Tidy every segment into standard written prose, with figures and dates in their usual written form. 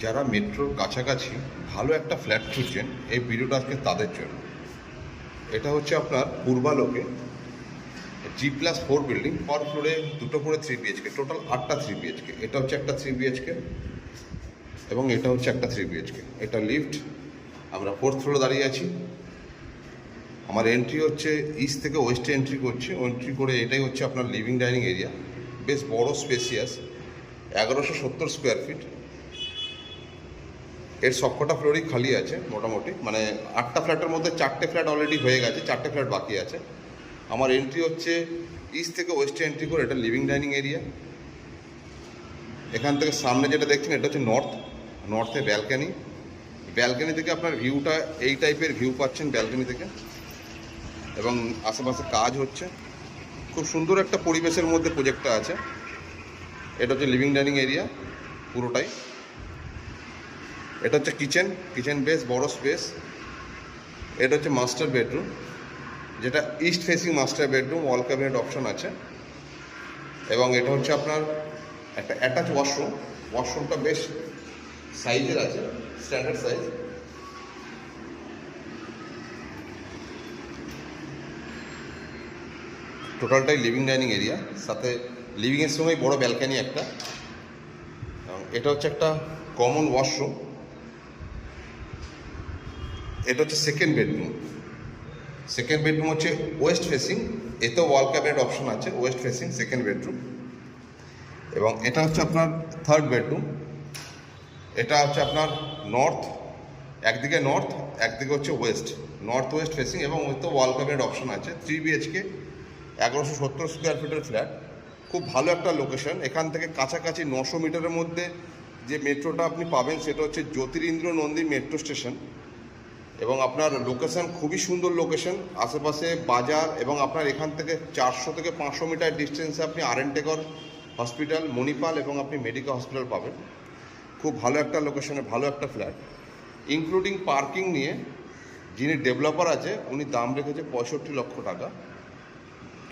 যারা মেট্রোর কাছাকাছি ভালো একটা ফ্ল্যাট খুঁজছেন, এই ভিডিওটা আজকে তাদের জন্য। এটা হচ্ছে আপনার পূর্বালোকে G+4 বিল্ডিং, পার ফ্লোরে দুটো করে 3 BHK, টোটাল 8টা 3 BHK। এটা হচ্ছে একটা 3 BHK এবং এটা হচ্ছে একটা 3 BHK। এটা লিফট, আমরা 4th ফ্লোরে দাঁড়িয়ে আছি। আমার এন্ট্রি হচ্ছে ইস্ট থেকে ওয়েস্টে এন্ট্রি করে এটাই হচ্ছে আপনার লিভিং ডাইনিং এরিয়া। বেশ বড়, স্পেসিয়াস, 1170 স্কোয়ার ফিট। এর সবকটা ফ্লোরই খালি আছে মোটামুটি, মানে 8টা ফ্ল্যাটের মধ্যে 4টে ফ্ল্যাট অলরেডি হয়ে গেছে, 4টে ফ্ল্যাট বাকি আছে। আমার এন্ট্রি হচ্ছে ইস্ট থেকে ওয়েস্টে এন্ট্রি করে, এটা লিভিং ডাইনিং এরিয়া। এখান থেকে সামনে যেটা দেখছেন এটা হচ্ছে নর্থে ব্যালকানি থেকে আপনার ভিউটা এই টাইপের ভিউ পাচ্ছেন ব্যালকানি থেকে, এবং আশেপাশে কাজ হচ্ছে। খুব সুন্দর একটা পরিবেশের মধ্যে প্রজেক্টটা আছে। এটা হচ্ছে লিভিং ডাইনিং এরিয়া পুরোটাই। এটা হচ্ছে কিচেন বেশ বড় স্পেস। এটা হচ্ছে মাস্টার বেডরুম, যেটা ইস্ট ফেসিং মাস্টার বেডরুম, ওয়াল ক্যাবিনেট অপশন আছে। এবং এটা হচ্ছে আপনার একটা অ্যাটাচ ওয়াশরুমটা বেশ সাইজের আছে, স্ট্যান্ডার্ড সাইজ। টোটালটাই লিভিং ডাইনিং এরিয়া, সাথে লিভিংয়ের সঙ্গেই বড় ব্যালকানি একটা। এবং এটা হচ্ছে একটা কমন ওয়াশরুম। এটা হচ্ছে সেকেন্ড বেডরুম হচ্ছে ওয়েস্ট ফেসিং, এতেও ওয়াল ক্যাবিনেট অপশন আছে, ওয়েস্ট ফেসিং সেকেন্ড বেডরুম। এবং এটা হচ্ছে আপনার থার্ড বেডরুম। এটা হচ্ছে আপনার একদিকে হচ্ছে নর্থ ওয়েস্ট ফেসিং, এবং ওতেও ওয়াল ক্যাবিনেট অপশন আছে। 3 BHK, 1170 স্কোয়ার ফিটের ফ্ল্যাট। খুব ভালো একটা লোকেশন। এখান থেকে কাছাকাছি 900 মিটারের মধ্যে যে মেট্রোটা আপনি পাবেন সেটা হচ্ছে জ্যোতিরিন্দ্র নন্দী মেট্রো স্টেশন। এবং আপনার লোকেশন খুবই সুন্দর লোকেশন, আশেপাশে বাজার, এবং আপনার এখান থেকে 400 থেকে 500 মিটার ডিস্টেন্সে আপনি RN টেকর হসপিটাল, মণিপাল এবং আপনি মেডিকেল হসপিটাল পাবেন। খুব ভালো একটা লোকেশনে ভালো একটা ফ্ল্যাট, ইনক্লুডিং পার্কিং নিয়ে। যিনি ডেভেলপার আছে উনি দাম রেখেছে 65 লক্ষ টাকা।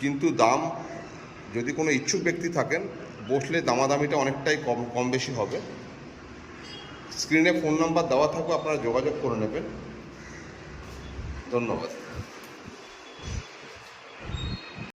কিন্তু দাম, যদি কোনো ইচ্ছুক ব্যক্তি থাকেন, বসলে দামাদামিটা অনেকটাই কম বেশি হবে। স্ক্রিনে ফোন নাম্বার দেওয়া থাকবে, আপনারা যোগাযোগ করে নেবেন। ধন্যবাদ।